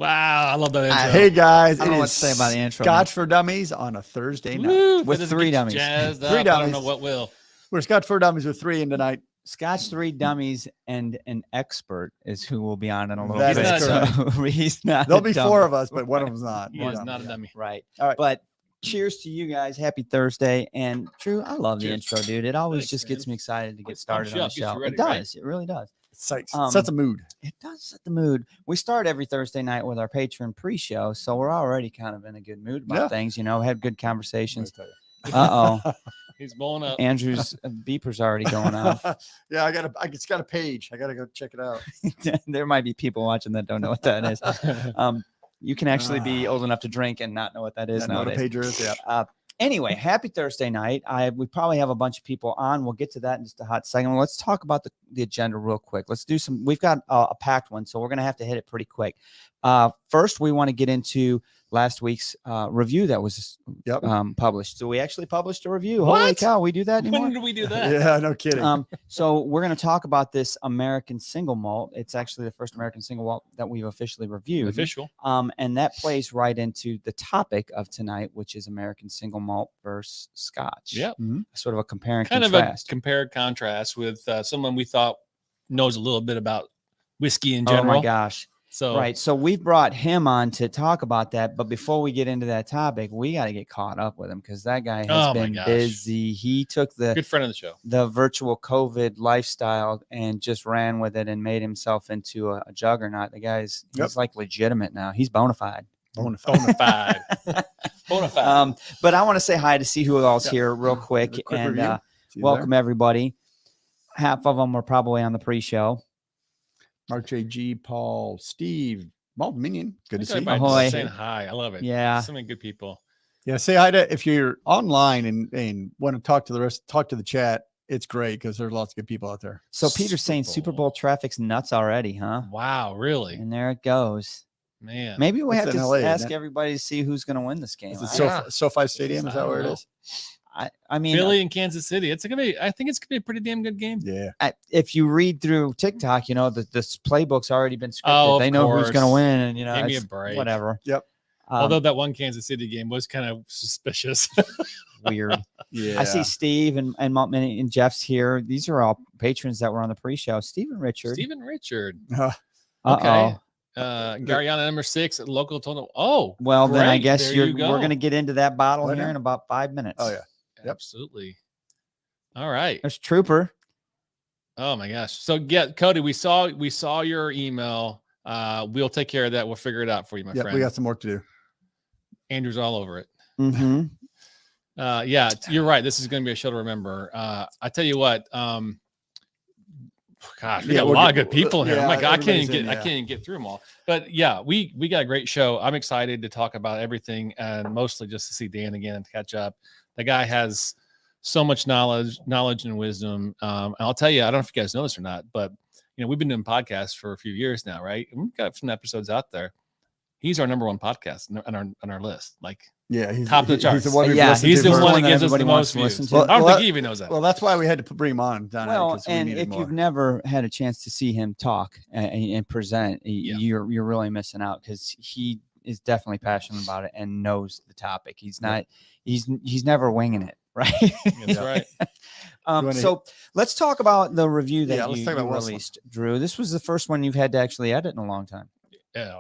Wow, I love that intro. Hey guys, I don't know it what is to say about the intro, Scotch for Dummies on a Thursday night. Woo, with this 3 gets dummies. jazzed Three up. I don't know dummies. what will. We're Scotch for Dummies with 3 in tonight. Scotch 3 dummies and an expert is who will be on in a little That bit. is So he's not. There'll a be dummy. 4 of us, but one of them's not. He One is of not a them. dummy. Right. All right. But cheers to you guys. Happy Thursday. And Drew, I love the Cheers. intro, dude. It always Thanks, just gets man. me excited to get Pumps started you on up, the gets you show. ready, It does. right? It really does. Sets Um, a mood. It does set the mood. We start every Thursday night with our patron pre-show, so we're already kind of in a good mood about Yeah. things. You know, had good conversations. Let me Uh-oh. He's blowing up. Andrew's beeper's already going off. Yeah, it's got a page. I gotta go check it out. There might be people watching that don't know what that is. You can actually be old enough to drink and not know what that is I know what a nowadays. pager is. Yeah. Anyway, happy Thursday night. We probably have a bunch of people on. We'll get to that in just a hot second. Let's talk about the agenda real quick. Let's do some. We've got a packed one, so we're going to have to hit it pretty quick. First, we want to get into last week's review that was published. So we actually published a review. Holy What? cow, we do that anymore? When did we do that? Yeah, no kidding. So we're going to talk about this American Single Malt. It's actually the first American Single Malt that we've officially reviewed. Official. And that plays right into the topic of tonight, which is American Single Malt versus Scotch. Yep. Sort of a compare and Kind contrast. of a compare contrast with someone we thought knows a little bit about whiskey in general. Oh my gosh. So Right. So we've brought him on to talk about that. But before we get into that topic, we got to get caught up with him because that guy has Oh my been gosh. busy. He took good friend of the show. the virtual COVID lifestyle and just ran with it and made himself into a juggernaut. The guy's he's like legitimate now. He's bona fide. Bona fide. Bona fide. But I want to say hi to see who else here real quick, Quick and review. See you welcome everybody. Half of them were probably on the pre-show. Mark J.G., Paul, Steve, Malt Minion. Good to see you. Everybody Ahoy. just saying hi. I love it. Yeah. So many good people. Yeah, say hi to if you're online and want to talk to the chat. It's great because there's lots of good people out there. So Peter's saying Super Super Bowl. Bowl traffic's nuts already, huh? Wow, really? And there it goes. Man. Maybe we It's have in to LA, isn't ask it? everybody to see who's going to win this game. Is it Yeah. SoFi Stadium? Is that where it is? I mean, Philly and Kansas City. I think it's gonna be a pretty damn good game. Yeah. if you read through TikTok, you know, this playbook's already been scripted. Oh, of they know who's going to course. win, and you know, Give me a it's break. whatever. Yep. Although that one Kansas City game was kind of suspicious. Weird. Yeah. I see Steve and Malt Minute and Jeff's here. These are all patrons that were on the pre-show. Steve and Richard. Stephen Richard. Uh-oh. Okay. Gariana number 6 at local total. Oh, Well, then I great. guess There you we're go. going to get into that bottle Right here now? in about 5 minutes. Oh yeah. Yep. Absolutely. All right. There's Trooper. Oh my gosh. So yeah, Cody, we saw your email. We'll take care of that. We'll figure it out for you, my Yeah. friend. We got some work to do. Andrew's all over it. Mm-hmm. Yeah, you're right. This is going to be a show to remember. I tell you what. Gosh, we Yeah, got a we'll lot of get- good people in here. yeah, Oh my God, I can't everybody's even in, get. I yeah. can't even get through them all. But yeah, we got a great show. I'm excited to talk about everything, and mostly just to see Dan again and to catch up. The guy has so much knowledge and wisdom. And I'll tell you, I don't know if you guys know this or not, but you know, we've been doing podcasts for a few years now, right? And we've got some episodes out there. He's our number one podcast on our list. Like, Yeah. He's Top of the he's charts. the one we've Yeah, listened he's to the for- one that gives us the everybody wants most to listen views. to. I don't Well, think that- he even knows that. Well, that's why we had to bring him on. Donna, Well, 'cause we and needed if more. you've never had a chance to see him talk and present, you're really missing out because he is definitely passionate about it and knows the topic. He's not. He's never winging it, right? That's right. So let's talk about the review that let's you talk about Westland. released, Drew. This was the first one you've had to actually edit in a long time. Yeah.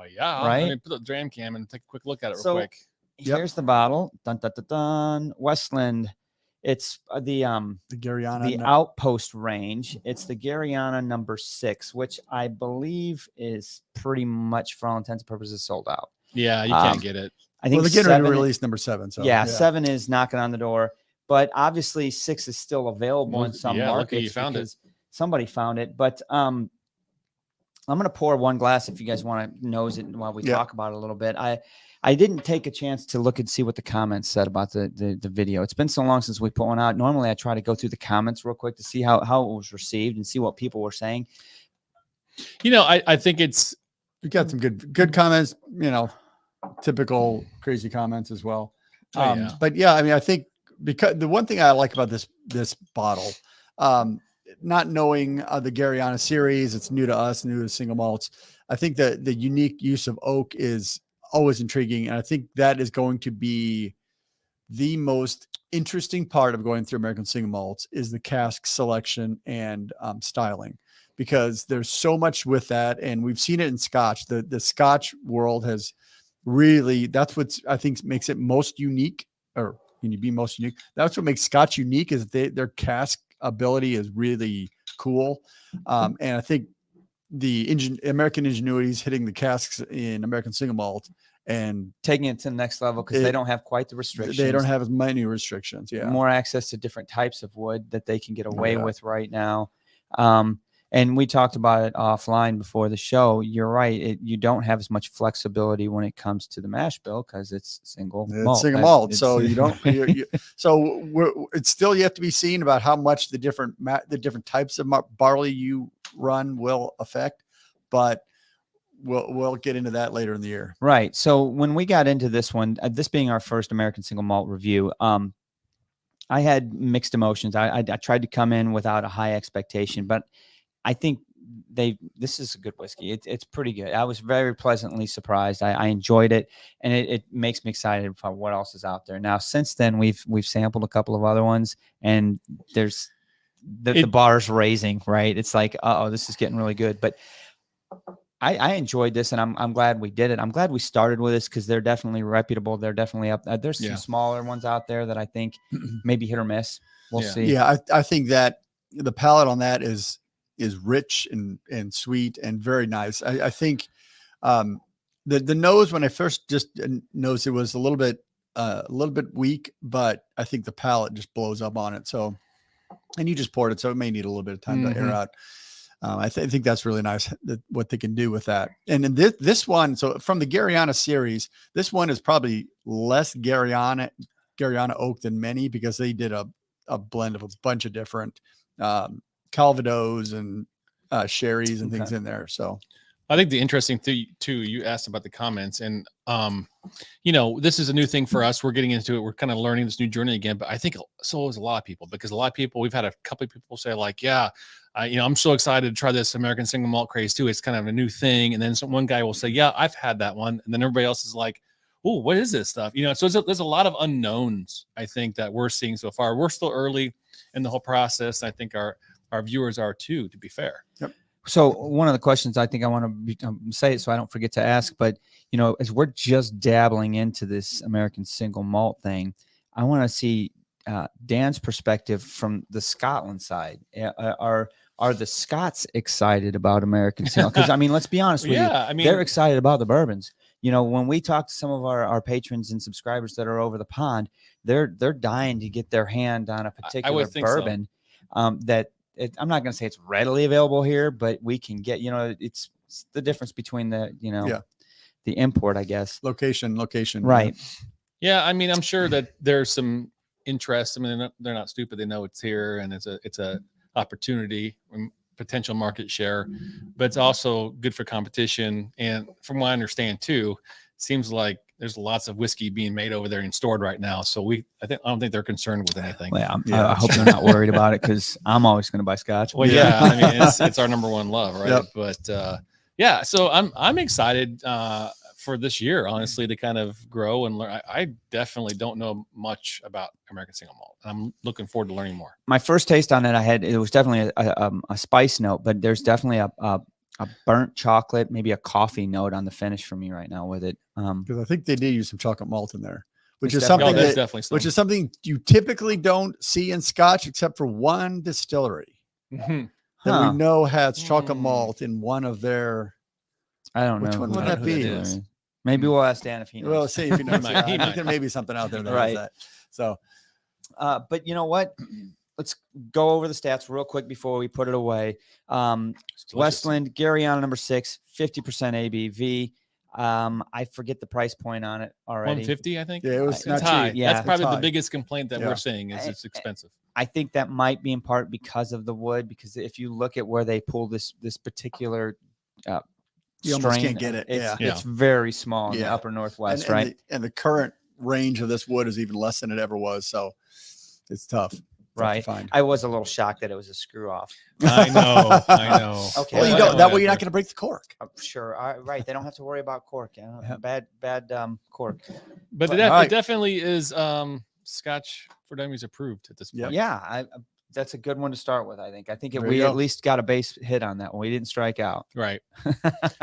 Right? Let me put the dram cam and take a quick look at it real So quick. Yep. here's the bottle. Dun dun dun dun. Westland. It's the Gariana. Outpost range. It's the Gariana number 6, which I believe is pretty much, for all intents and purposes, sold out. Yeah, you can't get it. I think Well, they're getting ready to 7 release number 7. So yeah, 7 is knocking on the door, but obviously 6 is still available in some Yeah, lucky markets. you found it. because somebody found it. But I'm going to pour one glass if you guys want to nose it while we Yeah. talk about it a little bit. I didn't take a chance to look and see what the comments said about the video. It's been so long since we put one out. Normally I try to go through the comments real quick to see how it was received and see what people were saying. You know, I think it's you got some good comments, you know, typical crazy comments as well. Oh, yeah. But yeah, I mean, I think because the one thing I like about this bottle, not knowing the Gariana series, it's new to us, new to Single Malts. I think that the unique use of oak is always intriguing. And I think that is going to be the most interesting part of going through American single malts is the cask selection and styling, because there's so much with that. And we've seen it in Scotch. The Scotch world has really, that's what I think makes it most unique, or can you be most unique? That's what makes Scotch unique, is their cask ability is really cool. And I think the American ingenuity is hitting the casks in American single malt and taking it to the next level, because they don't have quite the restrictions. They don't have as many restrictions. Yeah. More access to different types of wood that they can get away with right now. And we talked about it offline before the show. You're right. You don't have as much flexibility when it comes to the mash bill, because it's single malt. Single malt. So you don't, so it's still yet to be seen about how much the different types of barley you run will affect, but we'll get into that later in the year. Right. So when we got into this one, this being our first American single malt review, I had mixed emotions. I tried to come in without a high expectation, but I think this is a good whiskey. It's pretty good. I was very pleasantly surprised. I enjoyed it, and it makes me excited for what else is out there. Now, since then, we've sampled a couple of other ones, and there's the bar's raising, right? It's like, this is getting really good. But I enjoyed this, and I'm glad we did it. I'm glad we started with this, because they're definitely reputable. They're definitely up. There's some smaller ones out there that I think maybe hit or miss. We'll see. Yeah, I think that the palate on that is rich and sweet and very nice. I think the nose, when I first just nosed it, was a little bit weak, but I think the palate just blows up on it. So, and you just poured it, so it may need a little bit of time to air out. I think that's really nice what they can do with that. And then this one, so from the Garyana series, this one is probably less Garyana oak than many, because they did a blend of a bunch of different Calvados and sherries and things in there. So I think the interesting thing too, you asked about the comments, and this is a new thing for us. We're getting into it. We're kind of learning this new journey again, but I think so is a lot of people, because a lot of people, we've had a couple of people say like, I'm so excited to try this American single malt craze too. It's kind of a new thing. And then one guy will say, yeah, I've had that one. And then everybody else is like, oh, what is this stuff? So there's a lot of unknowns, I think, that we're seeing so far. We're still early in the whole process. I think our viewers are too, to be fair. Yep. So one of the questions I think I want to say it so I don't forget to ask, but as we're just dabbling into this American single malt thing, I want to see Dan's perspective from the Scotland side. Are the Scots excited about American single? Because let's be honest with you, they're excited about the bourbons. When we talk to some of our patrons and subscribers that are over the pond, they're dying to get their hand on a particular bourbon that. I'm not going to say it's readily available here, but we can get, it's the difference between the import, I guess. Location. Right. Yeah. I'm sure that there's some interest. They're not stupid. They know it's here, and it's a opportunity and potential market share, but it's also good for competition. And from what I understand too, it seems like there's lots of whiskey being made over there and stored right now. So I don't think they're concerned with anything. Well, I hope they're not worried about it, because I'm always going to buy Scotch. Well, it's our number one love, right? Yep. But so I'm excited for this year, honestly, to kind of grow and learn. I definitely don't know much about American single malt. I'm looking forward to learning more. My first taste on it, it was definitely a spice note, but there's definitely a burnt chocolate, maybe a coffee note on the finish for me right now with it. Because I think they did use some chocolate malt in there, which is something you typically don't see in Scotch, except for one distillery that we know has chocolate malt in one of their. I don't know. Which one would that be? Maybe we'll ask Dan if he knows. Well, see if he knows. I think there may be something out there that has that. So, but you know what? Let's go over the stats real quick before we put it away. Westland, Garyana number 6, 50% ABV. I forget the price point on it already. 150, I think. Yeah, it was not high. Cheap. Yeah, that's probably the biggest complaint that we're seeing is it's expensive. I think that might be in part because of the wood, because if you look at where they pull this particular you strain, almost can't get it. It's very small in the upper Northwest, right? And the current range of this wood is even less than it ever was. So it's tough. right? find. I was a little shocked that it was a screw off. I know. Okay. Well, you I don't. know That way, you're that. not going to break the cork. Sure. Right. They don't have to worry about cork. Yeah. Bad cork. But But- it, All right. it definitely is Scotch for Dummies approved at this point. Yep. Yeah, that's a good one to start with. I think There we you at go. least got a base hit on that one. We didn't strike out. Right.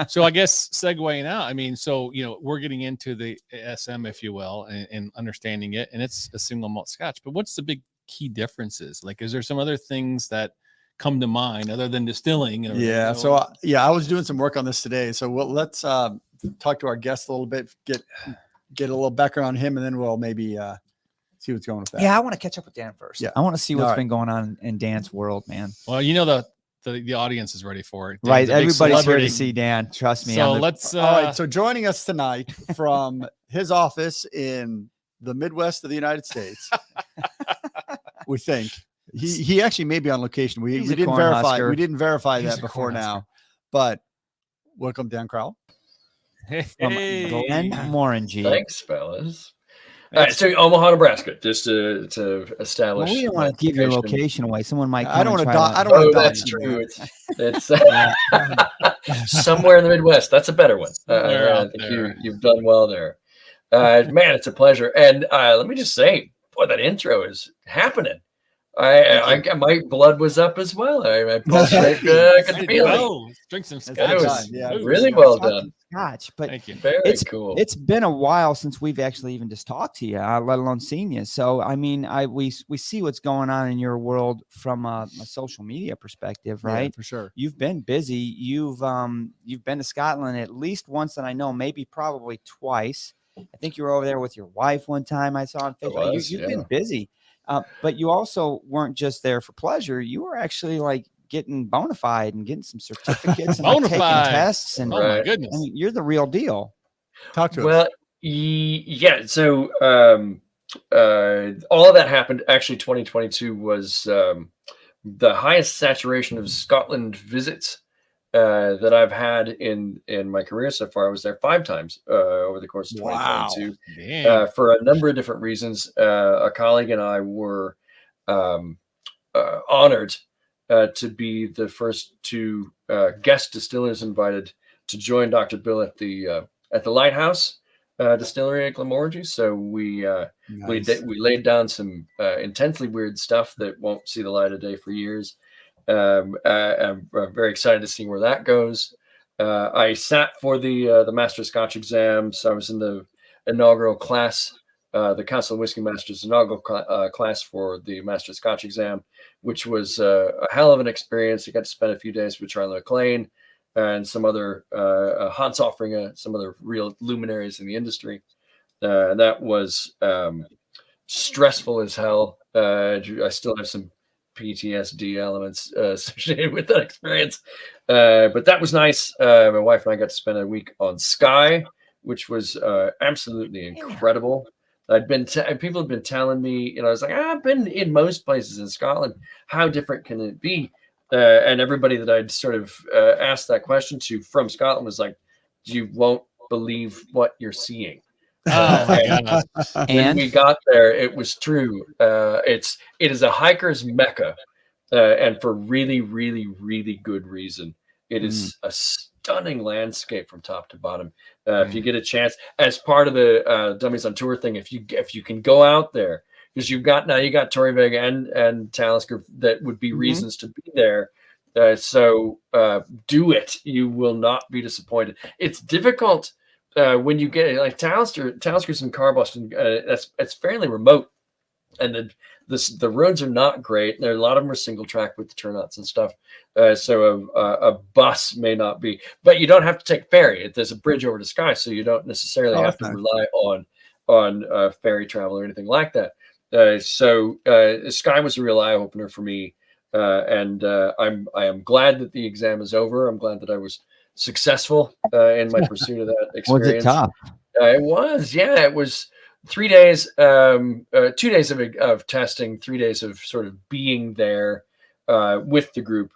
So I guess segueing out, I mean, so, we're getting into the SM, if you will, and understanding it, and it's a single malt Scotch, but what's the big key differences? Like, is there some other things that come to mind other than distilling? And Yeah. everything? So I was doing some work on this today. So let's talk to our guest a little bit, get a little background on him, and then we'll maybe see what's going with that. Yeah, I want to catch up with Dan first. Yeah. I want to see what's All right. been going on in Dan's world, man. Well, the audience is ready for it. Right, Dan's a big everybody's here celebrity. to see Dan. Trust me. So I'm the- let's. All right. So joining us tonight from his office in the Midwest of the United States, we think he actually may be on location. We He's a didn't corn verify. husker. We didn't verify He's that a before corn now, husker. but welcome, Dan Crowell. from Glen Morangy. Thanks, fellas. All right, so Omaha, Nebraska, just to establish. Well, we don't want to give your location away. Someone might. I don't want to. I don't want Oh, to. that's true. It's somewhere in the Midwest. That's a better one. Somewhere I out think there. you've done well there. Man, it's a pleasure. And let me just say, boy, that intro is happening. My blood was up as well. I could feel it. Oh, drink some That's Scotch. It good was time. Yeah. really well done. Scotch, but Thank you. Very It's- cool. it's been a while since we've actually even just talked to you, let alone seen you. So I mean, we see what's going on in your world from a social media perspective, right? Yeah, for sure. You've been busy. You've been to Scotland at least once that I know, maybe probably twice. I think you were over there with your wife one time. I saw on I Facebook. was, You've been yeah. busy, but you also weren't just there for pleasure. You were actually like getting bona fide and getting some certificates and like, Bona taking fide. tests. And Oh my Right. goodness. I mean, you're the real deal. Talk to us. Well, yeah. So all of that happened. Actually, 2022 was the highest saturation of Scotland visits that I've had in my career so far. I was there 5 times over the course of Wow. 2022 Damn. for a number of different reasons. A colleague and I were honored to be the first 2 guest distillers invited to join Dr. Bill at the Lighthouse Distillery at Glenmorangie. So we Nice. we laid down some intensely weird stuff that won't see the light of day for years. I'm very excited to see where that goes. I sat for the Master Scotch exam, so I was in the inaugural class, the Council of Whiskey Masters inaugural class for the Master Scotch exam, which was a hell of an experience. I got to spend a few days with Charlie McLean and some other Hans Offringer, some other real luminaries in the industry. That was stressful as hell. I still have some PTSD elements associated with that experience, but that was nice. My wife and I got to spend a week on Skye, which was absolutely incredible. People have been telling me, I was like, I've been in most places in Scotland. How different can it be? And everybody that I'd sort of asked that question to from Scotland was like, you won't believe what you're seeing. Oh my god. When And we got there, it was true. It is a hiker's mecca, and for really, really, really good reason. It is a stunning landscape from top to bottom. If you get a chance, as part of the Dummies on Tour thing, if you can go out there, because you got Torrevig and Talisker that would be reasons to be there. So do it. You will not be disappointed. It's difficult when you get like Talisker's in Carboston. It's fairly remote, and the roads are not great. There, a lot of them are single track with the turnouts and stuff. So a bus may not be, but you don't have to take ferry. There's a bridge over to Skye, so you don't necessarily have to rely on ferry travel or anything like that. So Skye was a real eye opener for me, and I am glad that the exam is over. I'm glad that I was successful in my pursuit of that experience. was it tough? It was, yeah. It was 3 days, 2 days of testing, 3 days of sort of being there with the group.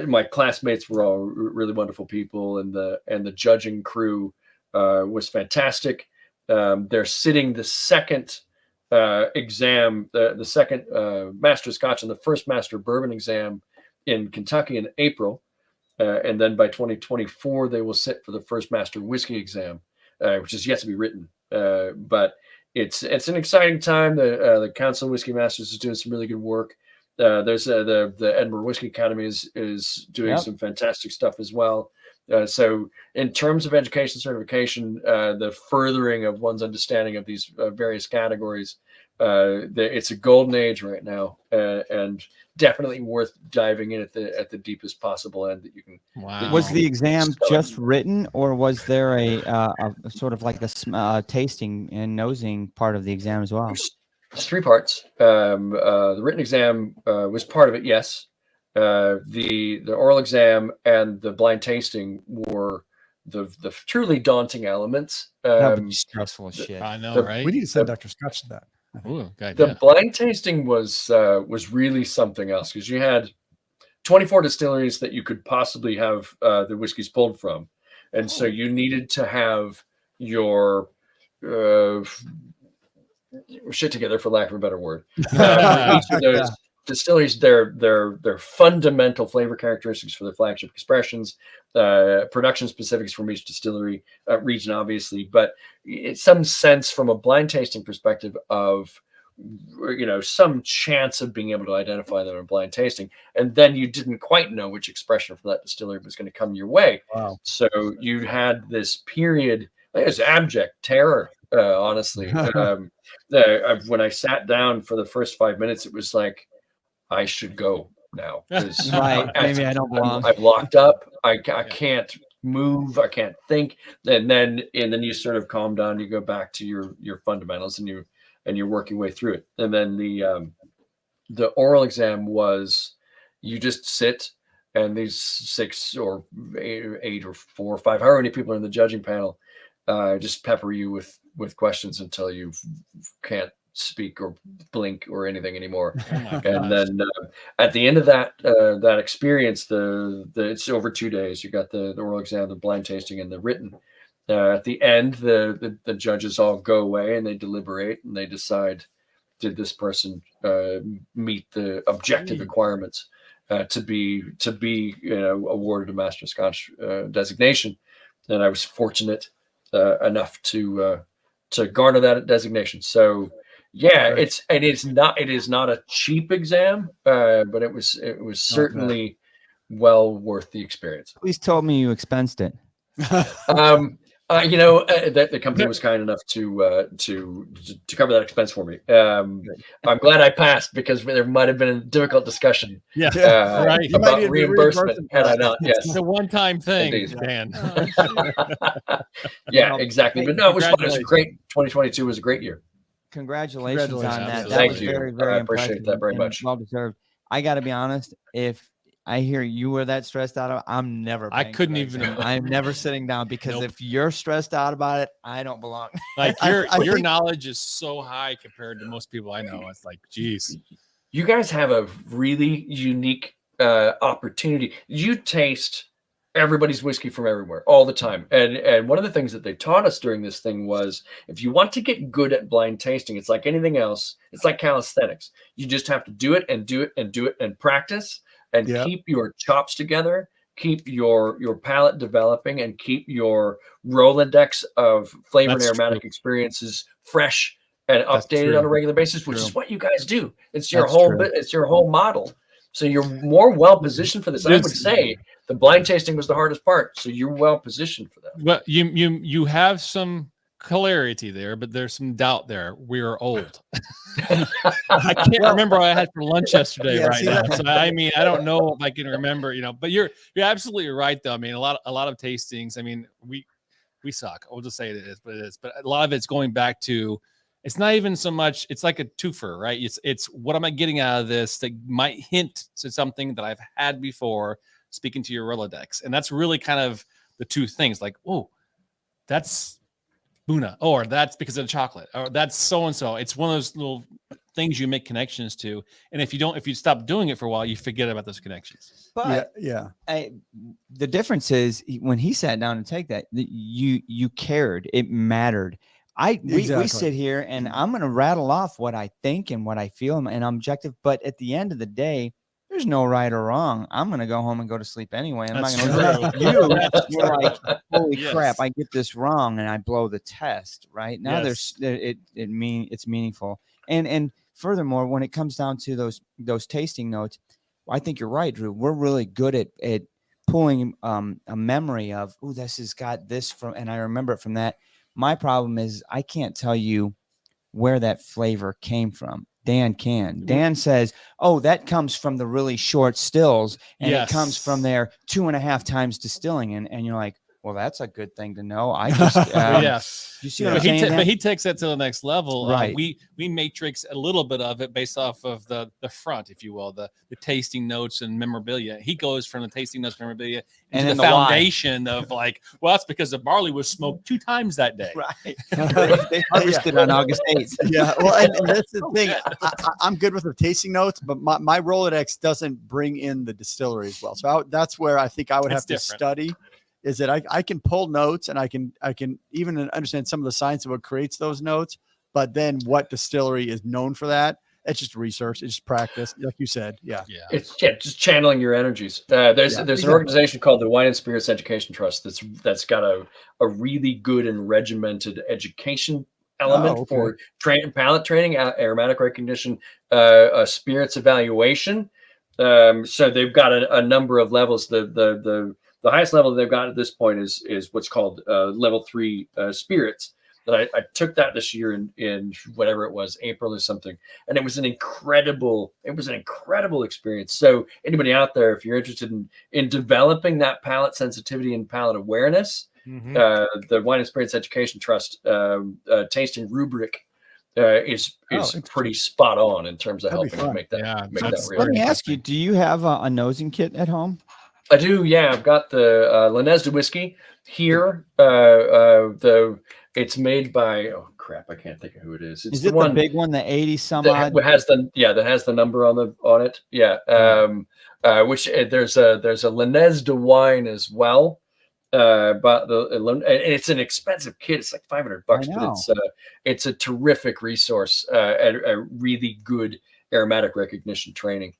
My classmates were all really wonderful people, and the judging crew was fantastic. They're sitting the second exam, the second Master Scotch and the first Master Bourbon exam in Kentucky in April. And then by 2024, they will sit for the first Master Whiskey exam, which is yet to be written. But it's an exciting time. The Council of Whiskey Masters is doing some really good work. There's the Edinburgh Whiskey Academy is doing some fantastic stuff as well. So in terms of education certification, the furthering of one's understanding of these various categories, it's a golden age right now, and definitely worth diving in at the deepest possible end that you can. Wow. Was the exam just written, or was there a sort of like a tasting and nosing part of the exam as well? There's 3 parts. The written exam was part of it, yes. The oral exam and the blind tasting were the truly daunting elements. That would be stressful as shit. I know, right? We need to send Dr. Scotch to that. Ooh, good The idea. blind tasting was really something else, because you had 24 distilleries that you could possibly have the whiskeys pulled from, and so you needed to have your shit together, for lack of a better word. Each of those distilleries, their fundamental flavor characteristics for their flagship expressions, production specifics from each distillery region, obviously, but it's some sense from a blind tasting perspective of, some chance of being able to identify them in blind tasting. And then you didn't quite know which expression from that distillery was going to come your way. Wow. So you had this period, it was abject terror, honestly. When I sat down for the first 5 minutes, it was like, I should go now. Right. Maybe I don't belong. I'm locked up. I can't move. I can't think. And then you sort of calm down. You go back to your fundamentals, and you're working way through it. And then the oral exam was, you just sit, and these 6 or 8 or 4 or 5, however many people are in the judging panel, just pepper you with questions until you can't speak or blink or anything anymore. And then at the end of that experience, it's over 2 days. You got the oral exam, the blind tasting, and the written. At the end, the judges all go away and they deliberate, and they decide, did this person meet the objective requirements to be awarded a Master Scotch designation. And I was fortunate enough to garner that designation. So yeah, it is not a cheap exam, but it was certainly well worth the experience. Please told me you expensed it. That the company was kind enough to cover that expense for me. I'm glad I passed, because there might have been a difficult discussion. Yeah, right. About reimbursement had I not. Yes, it's a one-time thing, Indeed. Dan. Yeah, exactly. But no, it was fun. It was great. 2022 was a great year. Congratulations on that. Absolutely. That Thank was you. very, very I appreciate impressive that very and much. well deserved. I got to be honest. If I hear you were that stressed out, I'm never. I paying couldn't for even- exam. I'm never sitting down, because Nope. if you're stressed out about it, I don't belong. Like I your think- knowledge is so high compared to most people I know. It's like, geez. You guys have a really unique opportunity. You taste everybody's whiskey from everywhere all the time. And one of the things that they taught us during this thing was, if you want to get good at blind tasting, it's like anything else. It's like calisthenics. You just have to do it and do it and do it and practice, and keep your chops together, keep your palate developing, and keep your Rolodex of flavor and aromatic experiences fresh and updated on a regular basis, which is what you guys do. It's your whole model. So you're more well positioned for this. I would say the blind tasting was the hardest part. So you're well positioned for that. Well, you have some clarity there, but there's some doubt there. We're old. I can't remember what I had for lunch yesterday now. So I mean, I don't know if I can remember, but you're absolutely right though. I mean, a lot of tastings. I mean, we suck. We'll just say it is, but it is. But a lot of it's going back to, it's not even so much, it's like a twofer, right? It's what am I getting out of this that might hint to something that I've had before, speaking to your Rolodex. And that's really kind of the two things, like, oh, that's Buna, or that's because of the chocolate, or that's so-and-so. It's one of those little things you make connections to. And if you stop doing it for a while, you forget about those connections. But the difference is, when he sat down to take that, you cared. It mattered. we Exactly. sit here and I'm going to rattle off what I think and what I feel and I'm objective. But at the end of the day, there's no right or wrong. I'm going to go home and go to sleep anyway. I'm That's not going to true. you're like, holy Yes. crap, I get this wrong and I blow the test. Right now, Yes. it's meaningful. And furthermore, when it comes down to those tasting notes, I think you're right, Drew. We're really good at pulling a memory of, oh, this has got this from, and I remember it from that. My problem is I can't tell you where that flavor came from. Dan can. Dan says, oh, that comes from the really short stills, and it comes from their 2.5 times distilling. And you're like, well, that's a good thing to know. I just you see what I'm saying? But he takes that to the next level. Right. We matrix a little bit of it based off of the front, if you will, the tasting notes and memorabilia. He goes from the tasting notes, memorabilia, into then the foundation of like, well, that's because the barley was smoked 2 times that day. Right. They harvested on August 8th. Yeah. Well, and that's the thing. I'm good with the tasting notes, but my Rolodex doesn't bring in the distillery as well. So that's where I think I would have to study. Is that I can pull notes and I can even understand some of the science of what creates those notes, but then what distillery is known for that? It's just research, it's just practice, like you said. Yeah. It's just channeling your energies. There's an organization called the Wine and Spirits Education Trust that's got a really good and regimented education element for palate training, aromatic recognition, spirits evaluation. So they've got a number of levels. The highest level they've got at this point is what's called level 3 spirits. That I took that this year in whatever it was, April or something, and it was an incredible experience. So anybody out there, if you're interested in developing that palate sensitivity and palate awareness, the Wine and Spirits Education Trust tasting rubric is pretty spot on in terms of helping to make that real. Let me ask you, do you have a nosing kit at home? I do, yeah. I've got the Lanez de whiskey here. It's made by I can't think of who it is. It's is it the big one, the 80 some odd? That has the number on it. Yeah. Which there's a Lanez de wine as well. But and it's an expensive kit. It's like $500, but it's a terrific resource and a really good aromatic recognition training.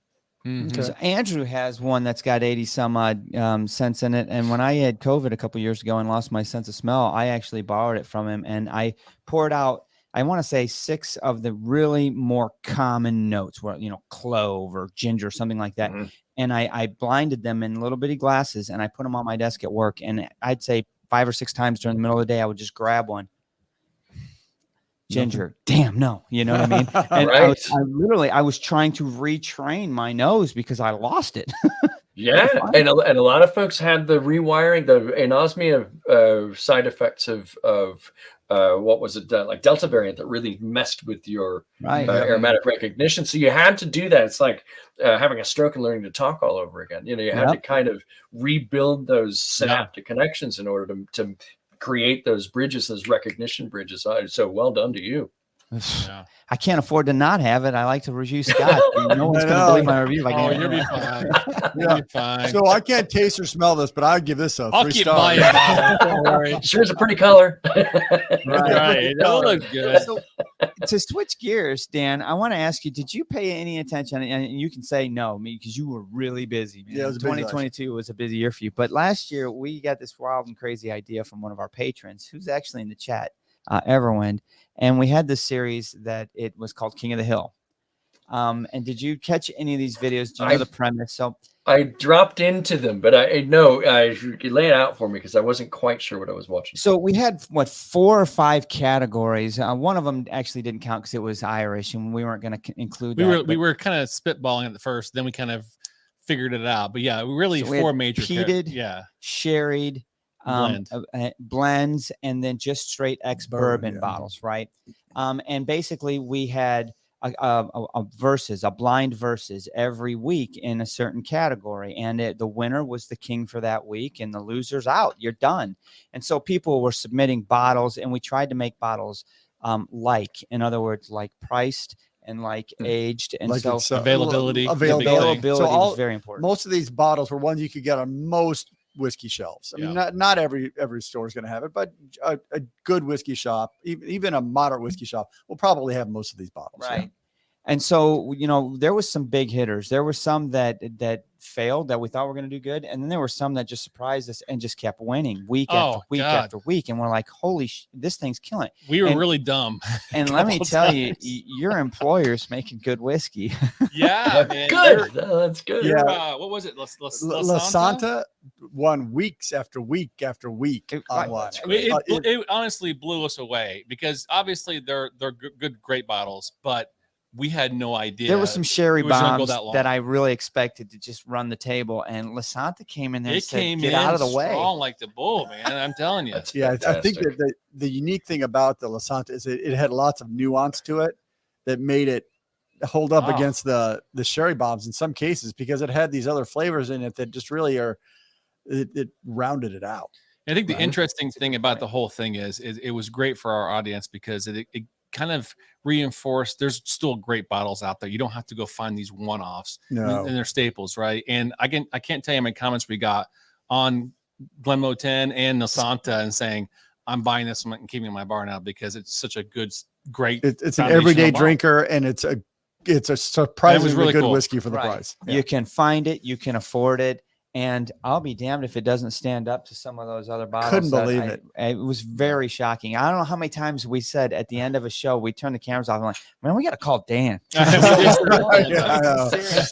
Because Andrew has one that's got 80 some odd cents in it. And when I had COVID a couple years ago and lost my sense of smell, I actually borrowed it from him and I poured out, I want to say 6 of the really more common notes where, clove or ginger, something like that. And I blinded them in little bitty glasses and I put them on my desk at work. And I'd say 5 or 6 times during the middle of the day, I would just grab one. Ginger, damn no, you know what I mean? And I was trying to retrain my nose because I lost it. Yeah, and a lot of folks had the rewiring, the anosmia side effects of what was it, like Delta variant that really messed with your aromatic recognition. So you had to do that. It's like having a stroke and learning to talk all over again. You had to kind of rebuild those synaptic connections in order to create those bridges, those recognition bridges. So well done to you. I can't afford to not have it. I like to review Scotch. No one's going to believe my review. You'll be fine. You'll be fine. So I can't taste or smell this, but I'd give this a 3 stars. Don't worry. Sure is a pretty color. Right. That looks good. So, to switch gears, Dan, I want to ask you, did you pay any attention? And you can say no, because you were really busy. Man. Yeah, 2022 was a busy year for you. But last year, we got this wild and crazy idea from one of our patrons, who's actually in the chat, Everwind. And we had this series that it was called King of the Hill. And did you catch any of these videos? Do you know the premise? So I dropped into them, but you could lay it out for me because I wasn't quite sure what I was watching. So we had 4 or 5 categories. One of them actually didn't count because it was Irish, and we weren't going to include that. We were kind of spitballing at the first, then we kind of figured it out. But yeah, really so 4 major peated, sherried, blends, and then just straight ex-bourbon bottles, right? And basically we had a blind verses every week in a certain category, and the winner was the king for that week, and the loser's out. You're done. And so people were submitting bottles, and we tried to make bottles in other words, like priced and like aged, and like so availability so was very important. Most of these bottles were ones you could get on most whiskey shelves. I mean, Yeah. not every store is going to have it, but a good whiskey shop, even a moderate whiskey shop, will probably have most of these bottles. Right. And so, there was some big hitters. There were some that failed that we thought were going to do good. And then there were some that just surprised us and just kept winning week after week after week. And we're like, holy, this thing's killing it. We were really dumb. And let me tell you, your employer's making good whiskey. Yeah, man. Good. That's good. Yeah. What was it? La Santa won weeks after week after week on one. It honestly blew us away because obviously they're good, great bottles, but we had no idea. There were some sherry bombs that I really expected to just run the table, and La Santa came in there and said, "Get out of the way!" Strong like the bull, man. I'm telling you. I think that the unique thing about the La Santa is it had lots of nuance to it that made it hold up against the sherry bombs in some cases because it had these other flavors in it that just really it rounded it out. I think the interesting thing about the whole thing is it was great for our audience because it kind of reinforced there's still great bottles out there. You don't have to go find these one-offs and they're staples, right? And I can't tell you how many comments we got on Glenmoe and La Santa and saying, I'm buying this and keeping it in my bar now because it's such a great. It's an everyday drinker and it's a surprisingly really good whiskey for the price. Yeah. You can find it, you can afford it. And I'll be damned if it doesn't stand up to some of those other bottles. Couldn't believe it. It was very shocking. I don't know how many times we said at the end of a show, we turned the cameras off and like, man, we got to call Dan. It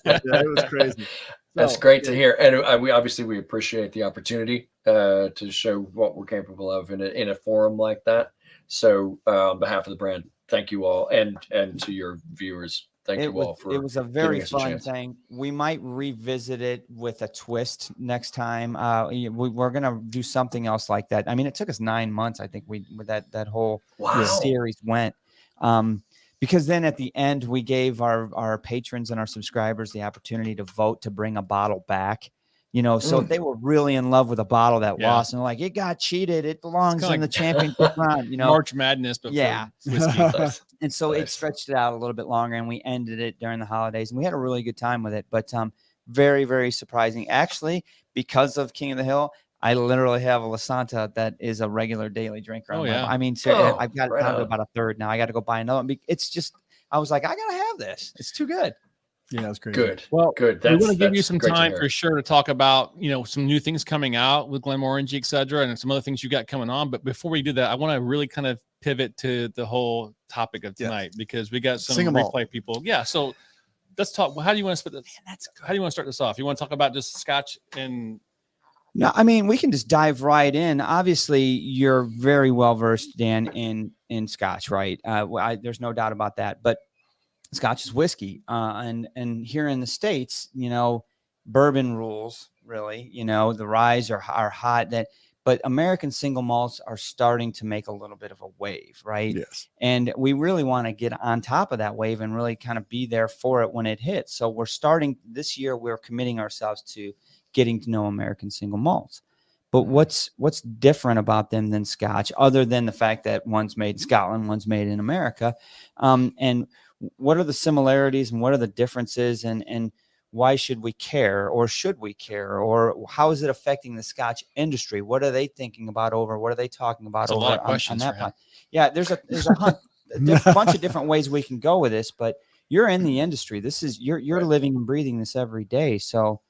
was crazy. That's great to hear. And we appreciate the opportunity to show what we're capable of in a forum like that. So on behalf of the brand, thank you all. And to your viewers, thank you all for it was a very fun thing. We might revisit it with a twist next time. We're gonna do something else like that. I mean, it took us 9 months. I think that whole series went. Because then at the end we gave our patrons and our subscribers the opportunity to vote to bring a bottle back. So if they were really in love with a bottle that lost and like it got cheated, it belongs in the championship round. March Madness, but whiskey. And so it stretched it out a little bit longer, and we ended it during the holidays, and we had a really good time with it. But very, very surprising. Actually, because of King of the Hill, I literally have a La Santa that is a regular daily drinker. I mean, seriously, I've got it down to about a third now. I got to go buy another one. It's just, I was like, I gotta have this. It's too good. Yeah, that's great. Good. Well, good. We're going to give you some time for sure to talk about, some new things coming out with Glenmorangie, et cetera, and some other things you got coming on. But before we do that, I want to really kind of pivot to the whole topic of tonight because we got some replay people. Yeah. So let's talk. How do you want to split this? Man, how do you want to start this off? You want to talk about just Scotch and? No, I mean, we can just dive right in. Obviously, you're very well versed, Dan, in Scotch, right? There's no doubt about that. But Scotch is whiskey, and here in the States, bourbon rules really. The ryes are hot. But American single malts are starting to make a little bit of a wave, right? Yes. And we really want to get on top of that wave and really kind of be there for it when it hits. So we're starting this year. We're committing ourselves to getting to know American single malts. But what's different about them than Scotch, other than the fact that one's made in Scotland, one's made in America, and what are the similarities and what are the differences and why should we care or should we care or how is it affecting the Scotch industry? What are they thinking about what are they talking about over a lot of questions on that point? Yeah, there's a bunch of different ways we can go with this, but you're in the industry. This is you're living and breathing this every day. So,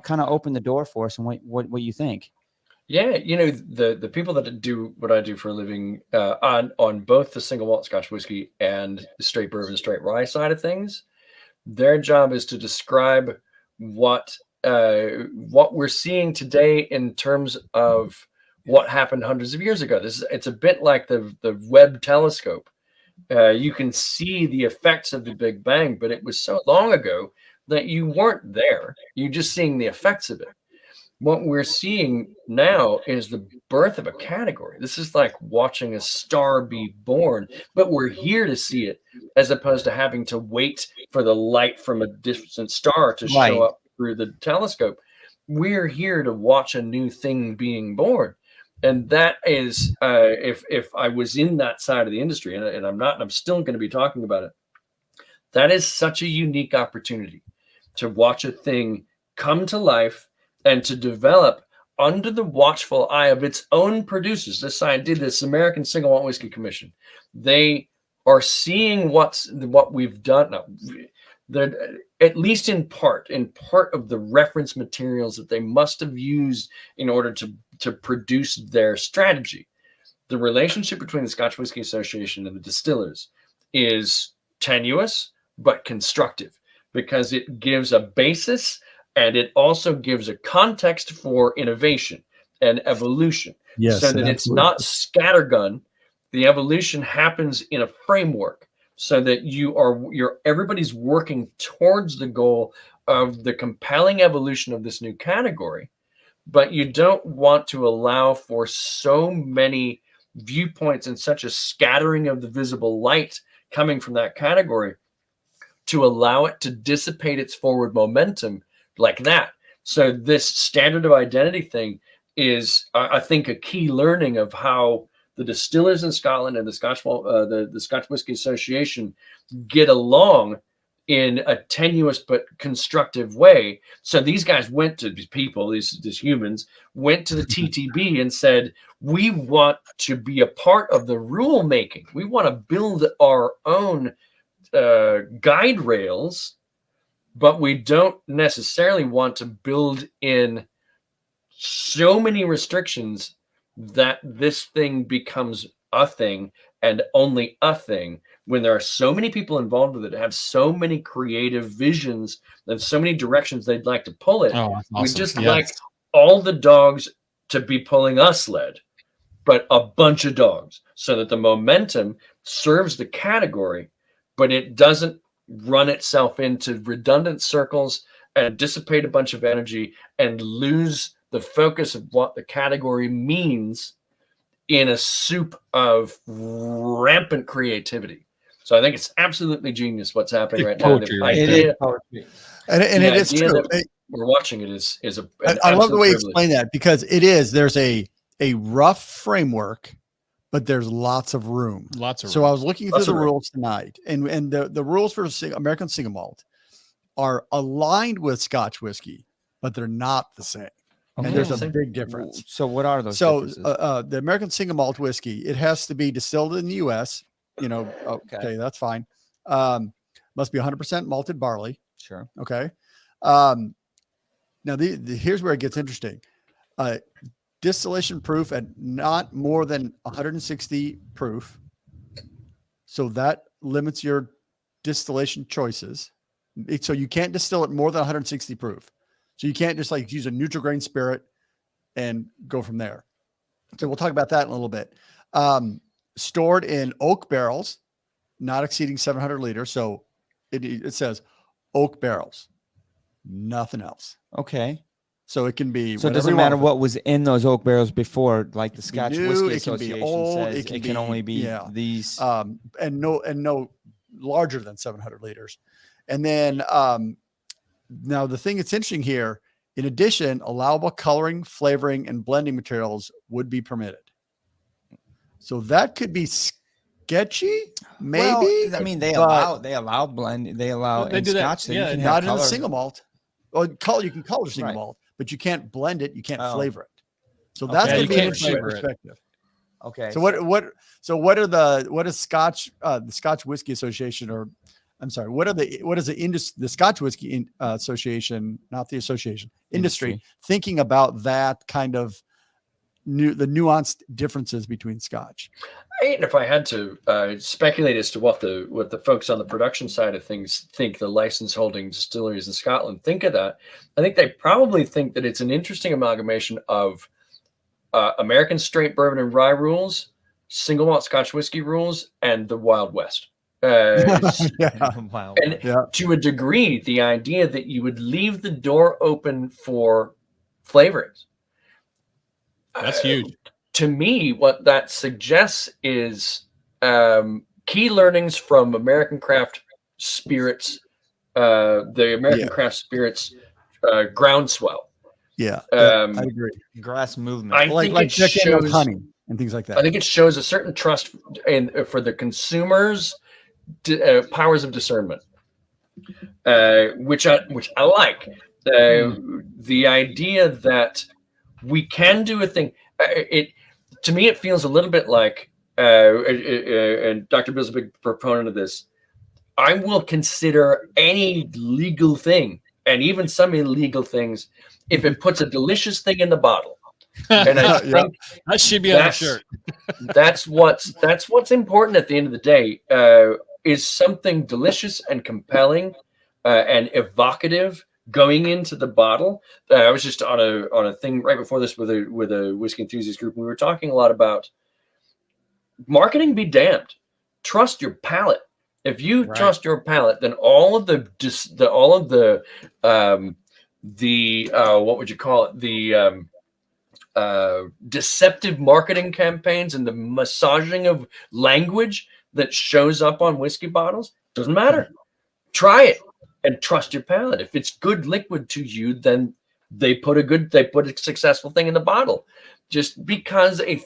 kind of open the door for us and what you think. Yeah, the people that do what I do for a living on both the single malt Scotch whiskey and the straight bourbon, straight rye side of things, their job is to describe what we're seeing today in terms of what happened hundreds of years ago. It's a bit like the Webb telescope. You can see the effects of the Big Bang, but it was so long ago that you weren't there. You're just seeing the effects of it. What we're seeing now is the birth of a category. This is like watching a star be born, but we're here to see it as opposed to having to wait for the light from a distant star to show up through the telescope. We're here to watch a new thing being born. And that is, if I was in that side of the industry, and I'm not, and I'm still going to be talking about it, that is such a unique opportunity to watch a thing come to life and to develop under the watchful eye of its own producers. This American Single Malt Whiskey Commission. They are seeing what we've done. They're, at least in part of the reference materials that they must have used in order to produce their strategy. The relationship between the Scotch Whisky Association and the distillers is tenuous but constructive, because it gives a basis and it also gives a context for innovation and evolution. Yes, so that it's not scattergun. The evolution happens in a framework, so that everybody's working towards the goal of the compelling evolution of this new category. But you don't want to allow for so many viewpoints and such a scattering of the visible light coming from that category to allow it to dissipate its forward momentum like that. So this standard of identity thing is, I think, a key learning of how the distillers in Scotland and the Scotch Whisky Association get along in a tenuous but constructive way. So these guys went to these people, these humans, went to the TTB and said, we want to be a part of the rule making. We want to build our own guide rails, but we don't necessarily want to build in so many restrictions that this thing becomes a thing and only a thing, when there are so many people involved with it, have so many creative visions and so many directions they'd like to pull it. Oh, awesome. We just like all the dogs to be pulling a sled, but a bunch of dogs, so that the momentum serves the category, but it doesn't run itself into redundant circles and dissipate a bunch of energy and lose the focus of what the category means in a soup of rampant creativity. So I think it's absolutely genius what's happening right now. The idea, and it is true. We're watching it is a. I love the way you explain that, because there's a rough framework, but there's lots of room. So I was looking through the rules tonight, and the rules for American Single Malt are aligned with Scotch whiskey, but they're not the same. Okay. And there's a big difference. So what are those? So the American Single Malt whiskey, it has to be distilled in the U.S. Okay, that's fine. Must be 100% malted barley. Sure. Okay. Now here's where it gets interesting. Distillation proof at not more than 160 proof. So that limits your distillation choices. So you can't distill it more than 160 proof. So you can't just like use a neutral grain spirit and go from there. So we'll talk about that in a little bit. Stored in oak barrels, not exceeding 700 liters. So it says oak barrels, nothing else. Okay. So it can be. So it doesn't matter what was in those oak barrels before, like the Scotch Whisky Association says, it can only be these. And no larger than 700 liters. And then now the thing that's interesting here, in addition, allowable coloring, flavoring, and blending materials would be permitted. So that could be sketchy, maybe. Well, I mean, they allow blend, they allow they in do Scotch. that. Yeah, not in the single malt. Well, you can color single malt, but you can't blend it. You can't flavor it. So that's going to be an interesting perspective. Okay. So what is Scotch, the Scotch Whisky Association, or I'm sorry, what is the Scotch Whisky Association, not the association, industry thinking about that kind of the nuanced differences between Scotch? If I had to speculate as to what the folks on the production side of things think the license holding distilleries in Scotland think of that, I think they probably think that it's an interesting amalgamation of American straight bourbon and rye rules, single malt Scotch whiskey rules, and the Wild West. And to a degree, the idea that you would leave the door open for flavorings. That's huge. To me, what that suggests is key learnings from American craft spirits, the American craft spirits groundswell. Yeah, I agree. Grass movement. I think it shows honey and things like that. I think it shows a certain trust for the consumers' powers of discernment, which I like. The idea that we can do a thing. To me, it feels a little bit like, and Dr. Bill's a big proponent of this. I will consider any legal thing, and even some illegal things, if it puts a delicious thing in the bottle. And I think that should be on the shirt. that's what's important at the end of the day. Is something delicious and compelling and evocative going into the bottle. I was just on a thing right before this with a whiskey enthusiast group. We were talking a lot about marketing. Be damned. Trust your palate. If you trust your palate, then all of the what would you call it? The deceptive marketing campaigns and the massaging of language that shows up on whiskey bottles doesn't matter. Try it and trust your palate. If it's good liquid to you, then they put a successful thing in the bottle. Just because a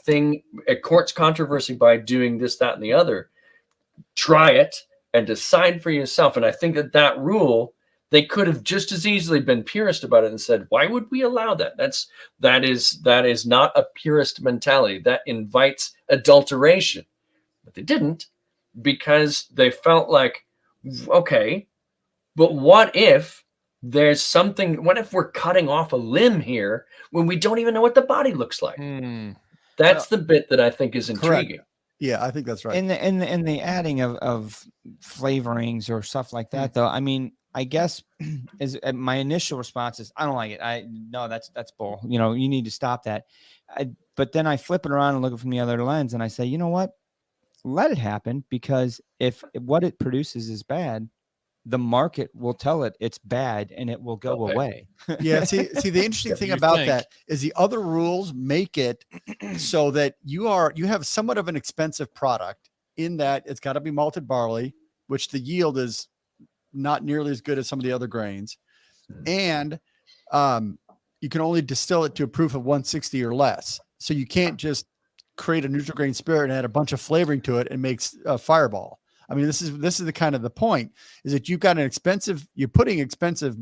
court's controversy by doing this, that, and the other, try it and decide for yourself. And I think that rule, they could have just as easily been purist about it and said, why would we allow that? That is not a purist mentality. That invites adulteration. But they didn't, because they felt like, okay, but what if there's something, what if we're cutting off a limb here when we don't even know what the body looks like? That's the bit that I think is intriguing. Correct. Yeah, I think that's right. And the adding of flavorings or stuff like that, though, I mean, I guess my initial response is, I don't like it. No, that's bull. You know, you need to stop that. But then I flip it around and look at it from the other lens, and I say, you know what? Let it happen, because if what it produces is bad, the market will tell it it's bad and it will go away. Yeah. See, the interesting thing about that is the other rules make it so that you have somewhat of an expensive product, in that it's got to be malted barley, which the yield is not nearly as good as some of the other grains. And you can only distill it to a proof of 160 or less. So you can't just create a neutral grain spirit and add a bunch of flavoring to it and makes a Fireball. I mean, this is the kind of the point, is that you've got you're putting expensive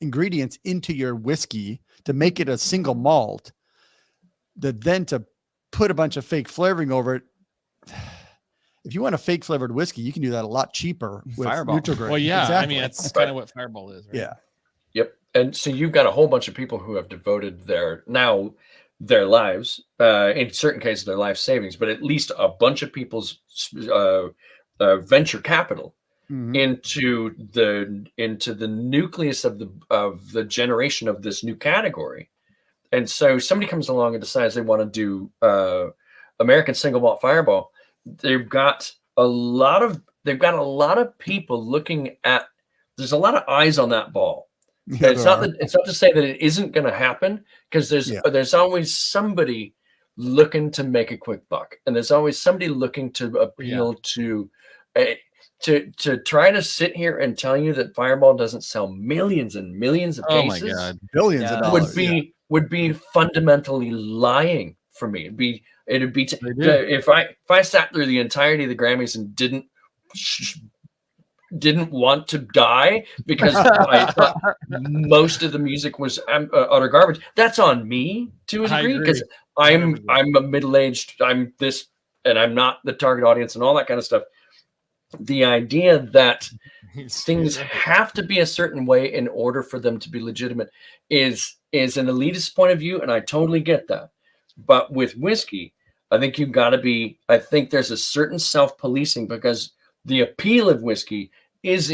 ingredients into your whiskey to make it a single malt, that then to put a bunch of fake flavoring over it. If you want a fake flavored whiskey, you can do that a lot cheaper with Fireball. neutral grain. Well, yeah, exactly. I mean, that's kind of what Fireball is, right? Yeah. Yep. And so you've got a whole bunch of people who have devoted their lives, in certain cases, their life savings, but at least a bunch of people's venture capital into the nucleus of the generation of this new category. And so somebody comes along and decides they want to do American Single Malt Fireball. They've got a lot of people looking at. There's a lot of eyes on that ball. Yeah, it's not to say that it isn't going to happen, because there's always somebody looking to make a quick buck, and there's always somebody looking to appeal to try to sit here and tell you that Fireball doesn't sell millions and millions of cases. Oh my God, billions of dollars would be fundamentally lying for me. It'd be if I sat through the entirety of the Grammys and didn't want to die because I thought most of the music was utter garbage. That's on me to a degree, because I'm a middle-aged, I'm this, and I'm not the target audience and all that kind of stuff. The idea that things have to be a certain way in order for them to be legitimate is an elitist point of view, and I totally get that. But with whiskey, I think I think there's a certain self-policing, because the appeal of whiskey is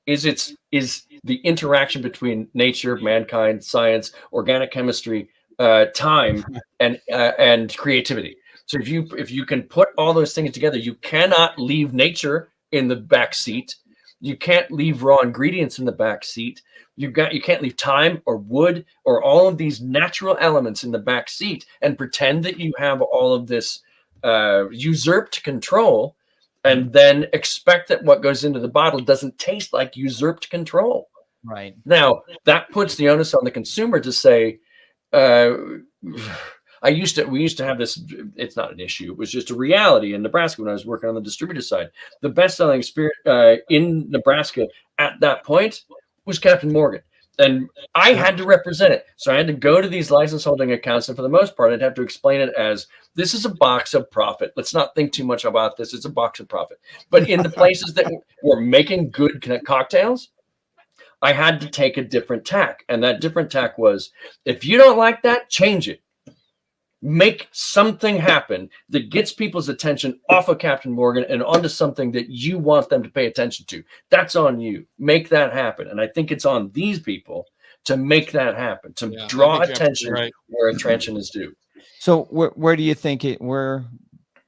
the interaction between nature, mankind, science, organic chemistry, time, and creativity. So if you can put all those things together, you cannot leave nature in the back seat. You can't leave raw ingredients in the back seat. You can't leave time or wood or all of these natural elements in the back seat and pretend that you have all of this usurped control, and then expect that what goes into the bottle doesn't taste like usurped control. Right. Now, that puts the onus on the consumer to say, we used to have this, it's not an issue, it was just a reality in Nebraska when I was working on the distributor side. The best-selling spirit in Nebraska at that point was Captain Morgan. And I had to represent it. So I had to go to these license holding accounts. And for the most part, I'd have to explain it as this is a box of profit. Let's not think too much about this. It's a box of profit. But in the places that were making good cocktails, I had to take a different tack. And that different tack was, if you don't like that, change it. Make something happen that gets people's attention off of Captain Morgan and onto something that you want them to pay attention to. That's on you. Make that happen. And I think it's on these people to make that happen, to draw attention where attention is due. So where do you think where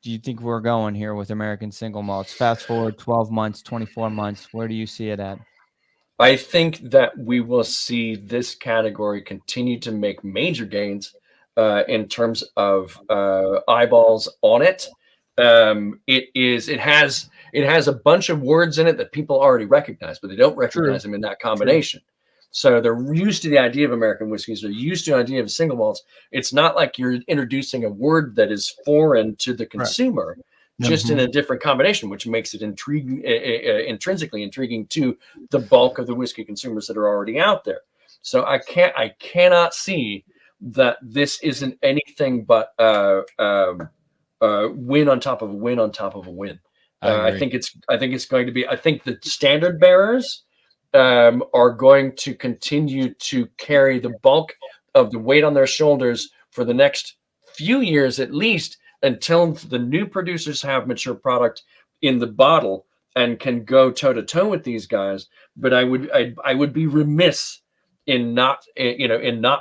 do you think we're going here with American single malts? Fast forward 12 months, 24 months. Where do you see it at? I think that we will see this category continue to make major gains in terms of eyeballs on it. It has a bunch of words in it that people already recognize, but they don't recognize them in that combination. So they're used to the idea of American whiskeys. They're used to the idea of single malts. It's not like you're introducing a word that is foreign to the consumer, just in a different combination, which makes it intrinsically intriguing to the bulk of the whiskey consumers that are already out there. So I cannot see that this isn't anything but win on top of a win on top of a win. I think it's going to be. I think the standard bearers are going to continue to carry the bulk of the weight on their shoulders for the next few years, at least, until the new producers have mature product in the bottle and can go toe to toe with these guys. But I would be remiss in not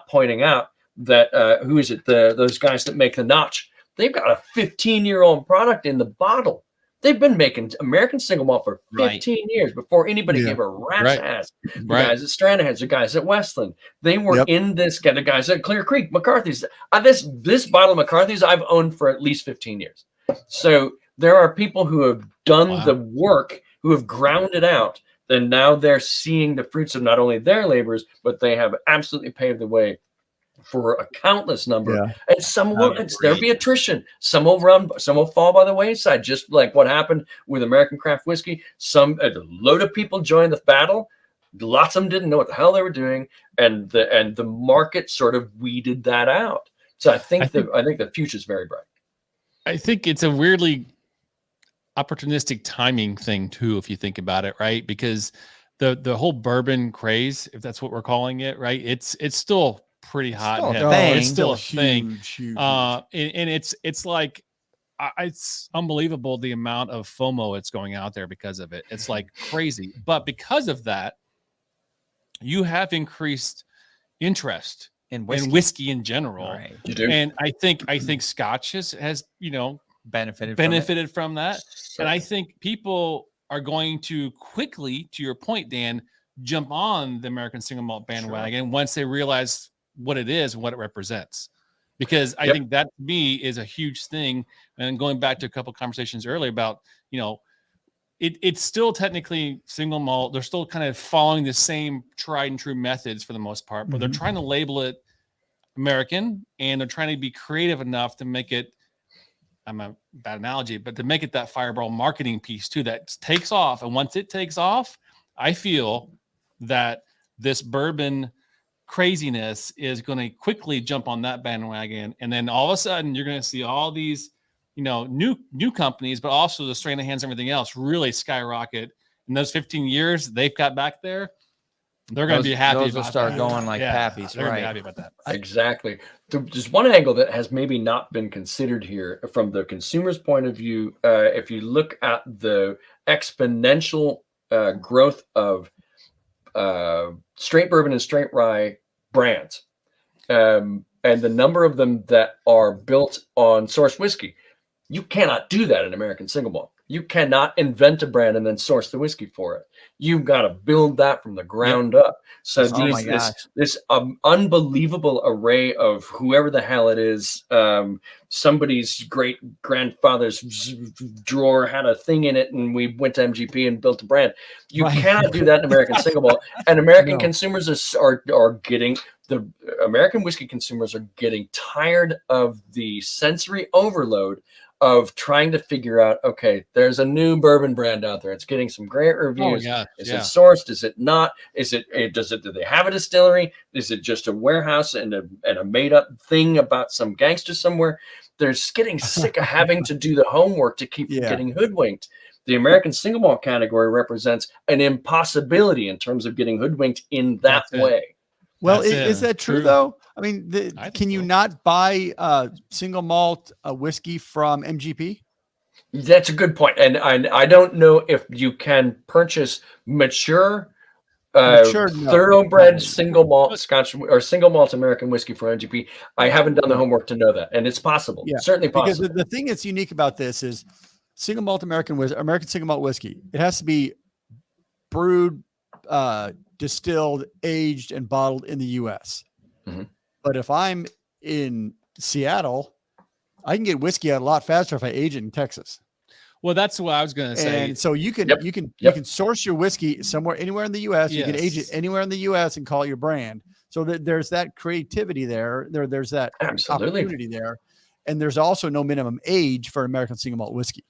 pointing out that who is it? Those guys that make the Notch. They've got a 15-year-old product in the bottle. They've been making American single malt for 15 years before anybody gave a rat's ass. The guys at Stranahan's, the guys at Westland, they were in this. The guys at Clear Creek, McCarthy's. This bottle of McCarthy's I've owned for at least 15 years. So there are people who have done the work, who have ground it out, and now they're seeing the fruits of not only their labors, but they have absolutely paved the way for a countless number. And some will, there'll be attrition. Some will fall by the wayside, just like what happened with American craft whiskey. A load of people joined the battle. Lots of them didn't know what the hell they were doing, and the market sort of weeded that out. So I think the future is very bright. I think it's a weirdly opportunistic timing thing too, if you think about it, right? Because the whole bourbon craze, if that's what we're calling it, right? It's still pretty hot. It's still a thing. Huge. And it's like it's unbelievable the amount of FOMO it's going out there because of it. It's like crazy. But because of that, you have increased interest in whiskey in general. Right. You do. And I think Scotch has benefited from that. And I think people are going to quickly, to your point, Dan, jump on the American single malt bandwagon once they realize what it is and what it represents. Because I think that to me is a huge thing. And going back to a couple of conversations earlier about, it's still technically single malt. They're still kind of following the same tried and true methods for the most part, but they're trying to label it American, and they're trying to be creative enough to make it, I'm a bad analogy, but to make it that fireball marketing piece too, that takes off. And once it takes off, I feel that this bourbon craziness is going to quickly jump on that bandwagon. And then all of a sudden you're going to see all these, new companies, but also the Stranahan's and everything else really skyrocket. In those 15 years they've got back there, they're going to be happy. Those will start going like pappies. They're going to be happy about that. Exactly. There's one angle that has maybe not been considered here from the consumer's point of view. If you look at the exponential growth of straight bourbon and straight rye brands, and the number of them that are built on source whiskey, you cannot do that in American single malt. You cannot invent a brand and then source the whiskey for it. You've got to build that from the ground up. So this unbelievable array of whoever the hell it is, somebody's great grandfather's drawer had a thing in it, and we went to MGP and built a brand. You cannot do that in American single malt. And American consumers are getting, the American whiskey consumers are getting tired of the sensory overload of trying to figure out, okay, there's a new bourbon brand out there. It's getting some great Oh my reviews. gosh, Is yeah. it sourced? Is it not? Do they have a distillery? Is it just a warehouse and a made up thing about some gangster somewhere? They're just getting sick of having to do the homework to keep from Yeah. getting hoodwinked. The American single malt category represents an impossibility in terms of getting hoodwinked in that That's it. way. Well, That's is it. that true True. though? I mean, I think can you so. not buy single malt whiskey from MGP? That's a good point. And I don't know if you can purchase mature, Mature, no. thoroughbred No. single malt Scotch or single malt American whiskey from MGP. I haven't done the homework to know that. And it's possible. Yeah, Certainly because possible. the thing that's unique about this is single malt American single malt whiskey. It has to be brewed, distilled, aged, and bottled in the U.S. Mhm. But if I'm in Seattle, I can get whiskey out a lot faster if I age it in Texas. Well, that's what I was going to say. And so you can Yep. you can Yep. you can source your whiskey somewhere anywhere in the U.S. You can age it Yes. anywhere in the U.S. and call it your brand. So there's that creativity there. There's that Absolutely. opportunity there, and there's also no minimum age for American single malt whiskey.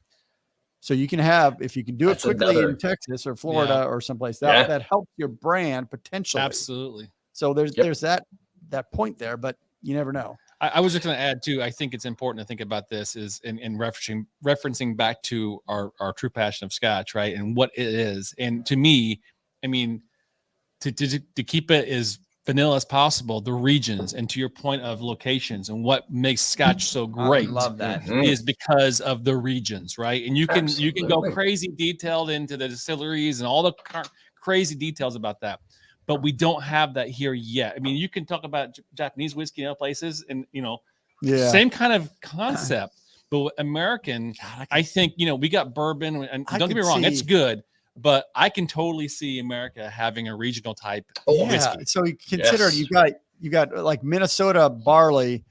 So you can have, if you can do That's it quickly another- in Texas or Florida or someplace, that Yeah. that helps your brand potentially. Absolutely. So there's Yep. that point there, but you never know. I was just going to add too. I think it's important to think about this is in referencing back to our true passion of Scotch, right? And what it is. And to me, I mean, to keep it as vanilla as possible, the regions, and to your point of locations and what makes Scotch so great. I love that. Mhm. Is because of the regions, right? And you can go Absolutely. crazy detailed into the distilleries and all the crazy details about that, but we don't have that here yet. I mean, you can talk about Japanese whiskey in other places, and Yeah. same kind of concept. But American, I think we got bourbon, and I don't get me could wrong, it's see- good, but I can totally see America having a regional type Yeah. whiskey. So you consider Yes. you got like Minnesota barley,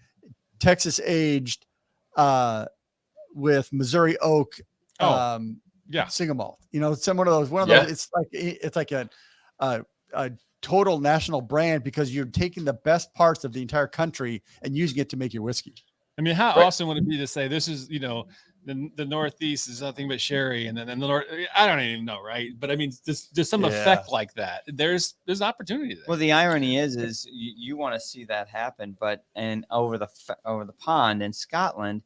Texas aged, with Missouri oak, Oh, yeah. single malt. Some one of those. Yeah. It's like a total national brand because you're taking the best parts of the entire country and using it to make your whiskey. I mean, how Right. awesome would it be to say this is, the Northeast is nothing but sherry, and then the North, I don't even know, right? But I mean, there's some Yeah. effect like that. There's opportunity there. Well, the irony is you want to see that happen, but over the pond in Scotland,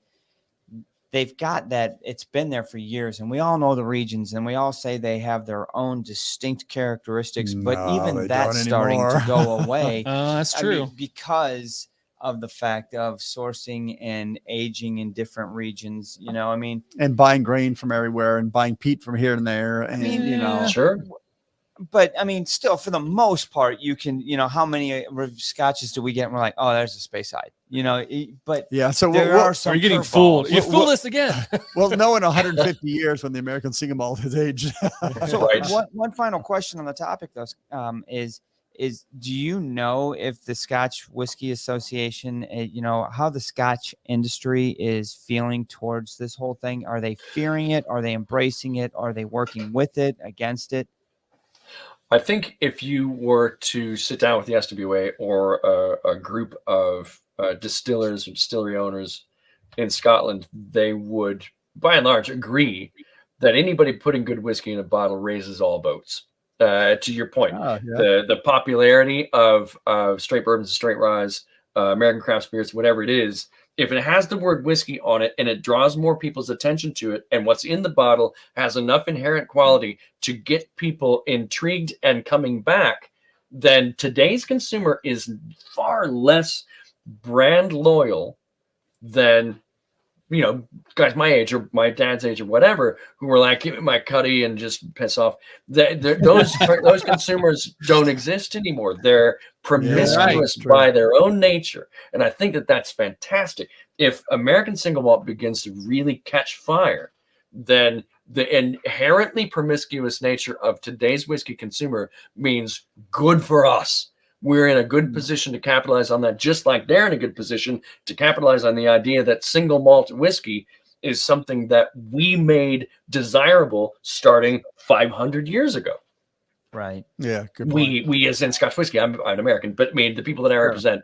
they've got that. It's been there for years, and we all know the regions, and we all say they have their own distinct characteristics. But No, even they that's don't starting to anymore. go away. That's I true. mean, because of the fact of sourcing and aging in different regions. I mean, And buying grain from everywhere and buying peat from here and there. And Sure. but I mean, still, for the most part, you can, how many scotches do we get? And we're like, oh, there's a space side, but yeah. So there are some Are you getting curveballs. fooled? You Well, fooled us again. we'll know in 150 years when the American single malt has aged. So Right. one final question on the topic, though, is do you know if the Scotch Whiskey Association, how the Scotch industry is feeling towards this whole thing? Are they fearing it? Are they embracing it? Are they working with it, against it? I think if you were to sit down with the SWA or a group of distillers or distillery owners in Scotland, they would, by and large, agree that anybody putting good whiskey in a bottle raises all boats. To your point, Oh, yeah. the popularity of straight bourbons and straight ryes, American craft spirits, whatever it is, if it has the word whiskey on it and it draws more people's attention to it, and what's in the bottle has enough inherent quality to get people intrigued and coming back, then today's consumer is far less brand loyal than guys my age or my dad's age or whatever, who were like, give me my cutty and just piss off. Those consumers don't exist anymore. They're promiscuous right. by their own nature. And I think that that's fantastic. If American single malt begins to really catch fire, then the inherently promiscuous nature of today's whiskey consumer means good for us. We're in a good position to capitalize on that, just like they're in a good position to capitalize on the idea that single malt whiskey is something that we made desirable starting 500 years ago. Right. Yeah. Good point. We as in Scotch whiskey, I'm American, but I mean, the people that I represent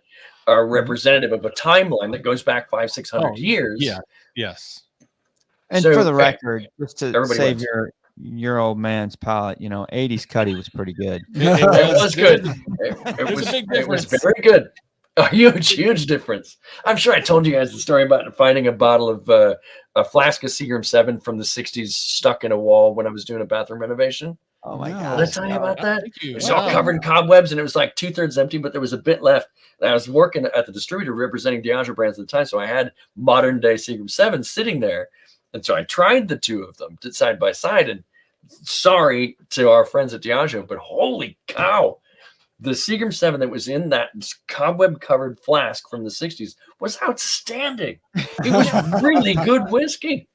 are representative of a timeline that goes back 500-600 years. Yeah. Yes. And So, for the hey, record, just to everybody save wins. your old man's palate, 80s Cuddy was pretty good. It was good. It There's a big it was difference. very good. A huge difference. I'm sure I told you guys the story about finding a bottle of a flask of Seagram 7 from the 60s stuck in a wall when I was doing a bathroom renovation. Oh my No. God. Did I tell you about that? Thank you. It was all Wow. covered in cobwebs, and it was like 2/3 empty, but there was a bit left. And I was working at the distributor representing Diageo brands at the time, so I had modern day Seagram 7 sitting there. And so I tried the two of them side by side. And sorry to our friends at Diageo, but holy cow, the Seagram 7 that was in that cobweb covered flask from the 60s was outstanding. It was really good whiskey.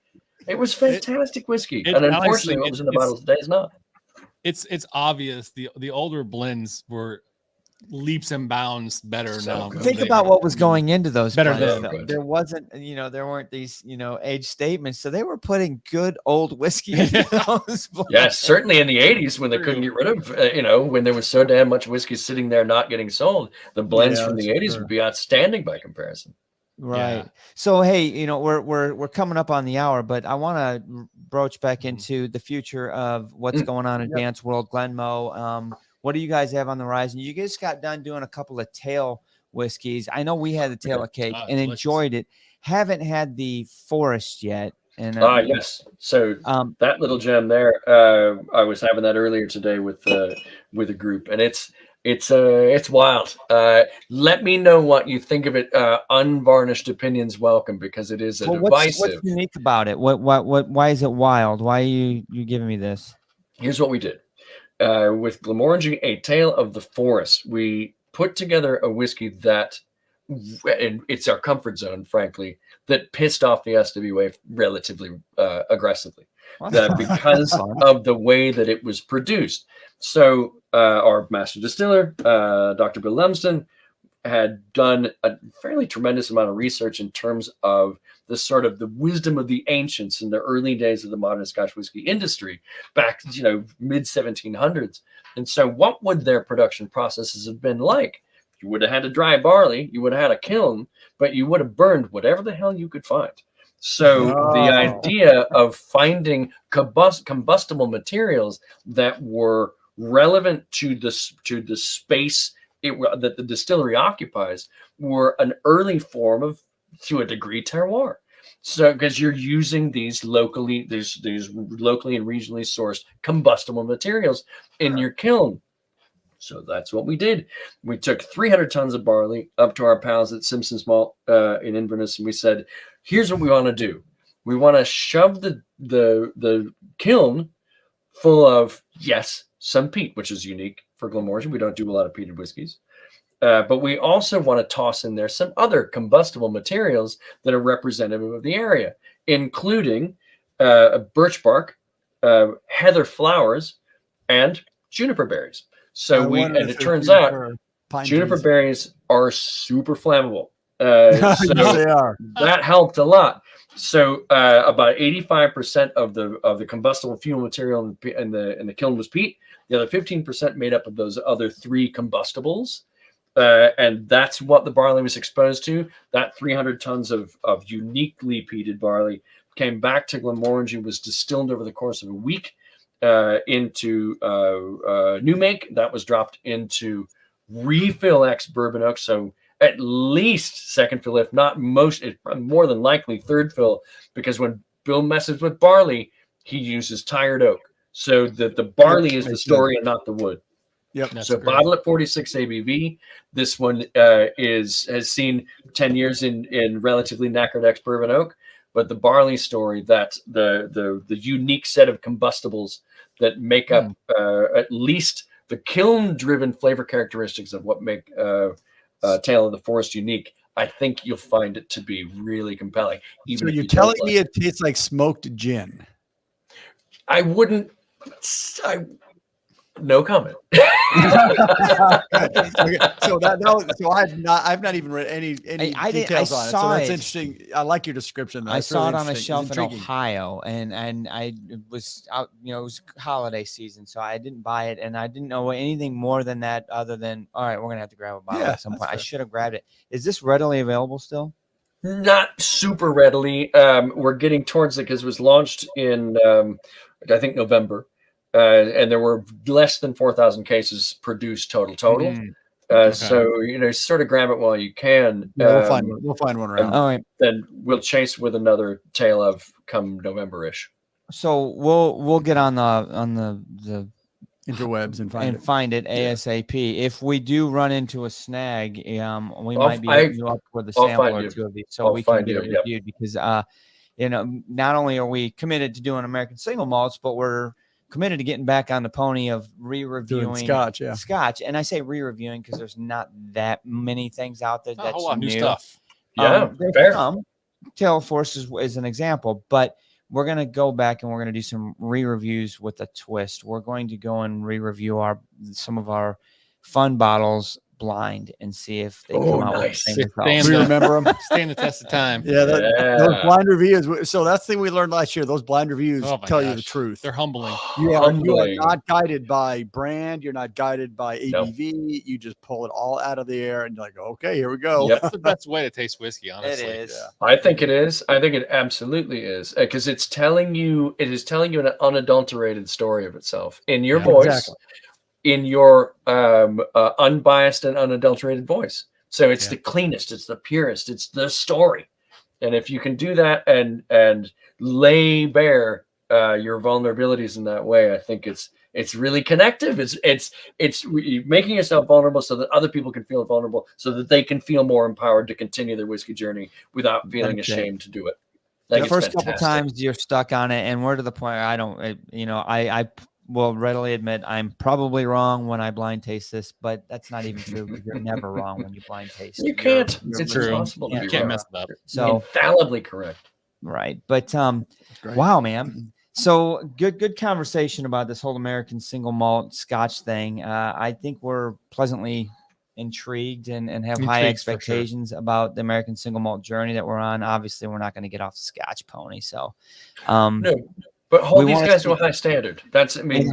It was fantastic whiskey. it- And honestly, unfortunately, what was in the bottles today is not. It's obvious the older blends were leaps and bounds better So now. good. Think than about they- what was going into those Better blends, than. though. Good. There wasn't, there weren't these, age statements. So they were putting good old whiskey into those blends. Yes, certainly in the 80s when they couldn't True. get rid of, when there was so damn much whiskey sitting there not getting sold, the blends Yeah, from the that's 80s true. would be outstanding by comparison. Right. Yeah. So hey, we're coming up on the hour, but I want to broach back Mhm. into the future of what's Mm. going on in Yep. Dance World, Glenmoe. What do you guys have on the horizon? You just got done doing a couple of tail whiskeys. I know we had the tail of cake and delicious. enjoyed it. Haven't had the forest yet. And Yes. So um, that little gem there, I was having that earlier today with a group, and it's wild. Let me know what you think of it. Unvarnished opinions welcome, because it is a well, divisive. what's unique about it? Why is it wild? Why are you giving me this? Here's what we did. With Glenmorangie, A Tale of the Forest, we put together a whiskey that, and it's our comfort zone, frankly, that pissed off the SWA relatively aggressively, because of the way that it was produced. So our master distiller, Dr. Bill Lumsden, had done a fairly tremendous amount of research in terms of the sort of the wisdom of the ancients in the early days of the modern Scotch whiskey industry back, mid 1700s. And so what would their production processes have been like? You would have had to dry barley, you would have had a kiln, but you would have burned whatever the hell you could find. So the idea of finding combustible materials that were relevant to the space that the distillery occupies were an early form of, to a degree, terroir. So because you're using these locally and regionally sourced combustible materials in your kiln. So that's what we did. We took 300 tons of barley up to our pals at Simpson's Malt in Inverness, and we said, here's what we want to do. We want to shove the kiln full of, yes, some peat, which is unique for Glenmorangie. We don't do a lot of peated whiskeys. But we also want to toss in there some other combustible materials that are representative of the area, including birch bark, heather flowers, and juniper berries. So it turns out juniper berries are super flammable. Yes, they are. That helped a lot. So about 85% of the combustible fuel material in the kiln was peat. The other 15% made up of those other three combustibles. And that's what the barley was exposed to. That 300 tons of uniquely peated barley came back to Glenmorangie, was distilled over the course of a week into new make. That was dropped into refill X bourbon oak. So at least second fill, if not more than likely third fill, because when Bill messes with barley, he uses tired oak. So that the barley is the story and not the wood. Yep. That's so great. bottle at 46 ABV. This one has seen 10 years in relatively knackered ex bourbon oak, but the barley story, that the unique set of combustibles that make up at least the kiln driven flavor characteristics of what make Tale of the Forest unique. I think you'll find it to be really compelling. So you're telling me it tastes like smoked gin? I wouldn't. No comment. Okay. So I've not even read any details on it. So that's interesting. I like your description. I saw it on a shelf in intriguing. Ohio, and I was out. It was holiday season, so I didn't buy it, and I didn't know anything more than that. Other than, all right, we're gonna have to grab a bottle at some point. I should have grabbed it. Is this readily available still? Not super readily. We're getting towards it because it was launched in, I think, November. And there were less than 4,000 cases produced total. So, sort of grab it while you can. Yeah, we'll find one around. All right. Then we'll chase with another tale of come November-ish. So we'll get on the Interwebs and find it ASAP. If we do run into a snag, we might be up with a sample or two of these, so we can get it reviewed because not only are we committed to doing American single malts, but we're committed to getting back on the pony of re-reviewing Scotch. And I say re-reviewing because there's not that many things out there that's a whole lot of new new stuff. There's some. Tail Force is an example, but we're going to go back and we're going to do some re-reviews with a twist. We're going to go and re-review some of our fun bottles blind and see if they come out with the same results. We remember them. Stand the test of time. Yeah, those blind reviews. So that's the thing we learned last year. Those blind reviews tell you the truth. They're humbling. You are not guided by brand. You're not guided by ABV. Nope. You just pull it all out of the air and you're like, okay, here we go. Yep. That's the best way to taste whiskey, honestly. It is. Yeah. I think it is. I think it absolutely is because it is telling you an unadulterated story of itself in your voice. Exactly. In your unbiased and unadulterated voice. So it's the cleanest, it's the purest, it's the story. And if you can do that and lay bare your vulnerabilities in that way, I think it's really connective. It's making yourself vulnerable so that other people can feel vulnerable, so that they can feel more empowered to continue their whiskey journey without feeling ashamed to do it. The first couple times you're stuck on it, and we're to the point where I will readily admit I'm probably wrong when I blind taste this, but that's not even true because you're never wrong when you blind taste. You can't. It's impossible. You can't mess it up. So infallibly correct. Right. But wow, man. So good conversation about this whole American single malt Scotch thing. I think we're pleasantly intrigued and have high expectations about the American single malt journey that we're on. Obviously, we're not going to get off the Scotch pony. So no. But hold these guys to a high standard.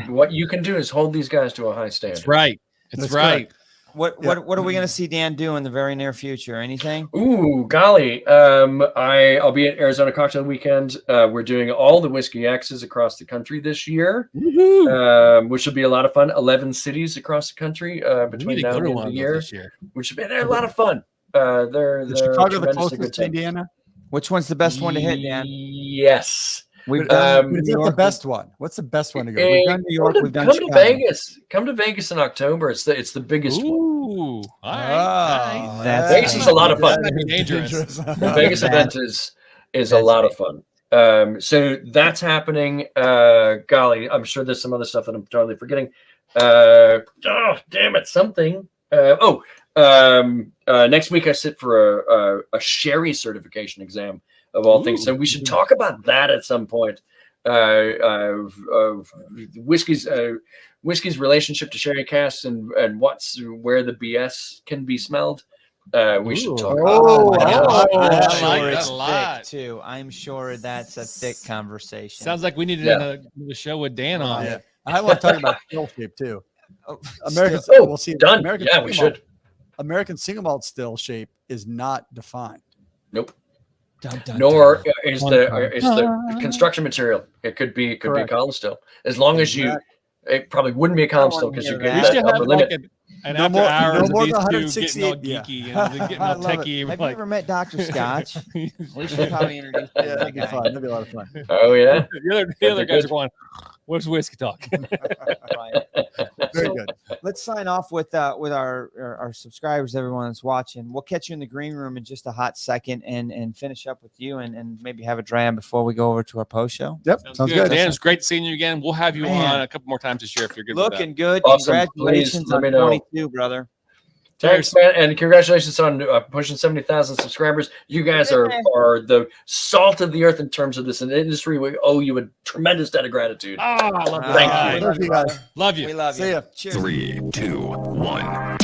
What you can do is hold these guys to a high standard. That's right. That's right. What are we going to see Dan do in the very near future? Anything? Ooh, golly. I'll be at Arizona Cocktail Weekend. We're doing all the Whiskey X's across the country this year, which will be a lot of fun. 11 cities across the country between now and the end of the year, which will be a lot of fun. They're Chicago the closest to Indiana? Which one's the best one to hit, Dan? Yes. We've done the best one. What's the best one to go? We've done New York. We've done Chicago. Vegas. Come to Vegas in October. It's the biggest one. Ooh, all right. Vegas is a lot of fun. Dangerous. The Vegas event is a lot of fun. So that's happening. Golly, I'm sure there's some other stuff that I'm totally forgetting. Damn it, something. Next week I sit for a sherry certification exam. Of all things, so we should talk about that at some point. Whiskey's relationship to sherry casks and where the BS can be smelled. We should talk about that. I like that a lot too. I'm sure that's a thick conversation. Sounds like we need to do a show with Dan on it. I want to talk about still shape too. We'll see. Done. We should. American single malt still shape is not defined. Nope. Nor is the construction material. It could be a column still, as long as it probably wouldn't be a column still because you get that upper limit. And after hours no of these two getting all geeky and getting all techie. Have you ever met Dr. Scotch? We should probably introduce him. Yeah, that'd be fun. That'd be a lot of fun. Oh yeah. The other guys are going, what's whiskey talk? Right. Very good. Let's sign off with our subscribers, everyone that's watching. We'll catch you in the green room in just a hot second and finish up with you and maybe have a dram before we go over to our post show. Yep. Sounds good. Dan, it's great seeing you again. We'll have you on a couple more times this year if you're good. Looking good. Awesome. Congratulations on 22, brother. Thanks, man, and congratulations on pushing 70,000 subscribers. You guys are the salt of the earth in terms of this industry. We owe you a tremendous debt of gratitude. I love Thank you. Love you guys. Love you. We love you. See ya. Cheers. 3, 2, 1.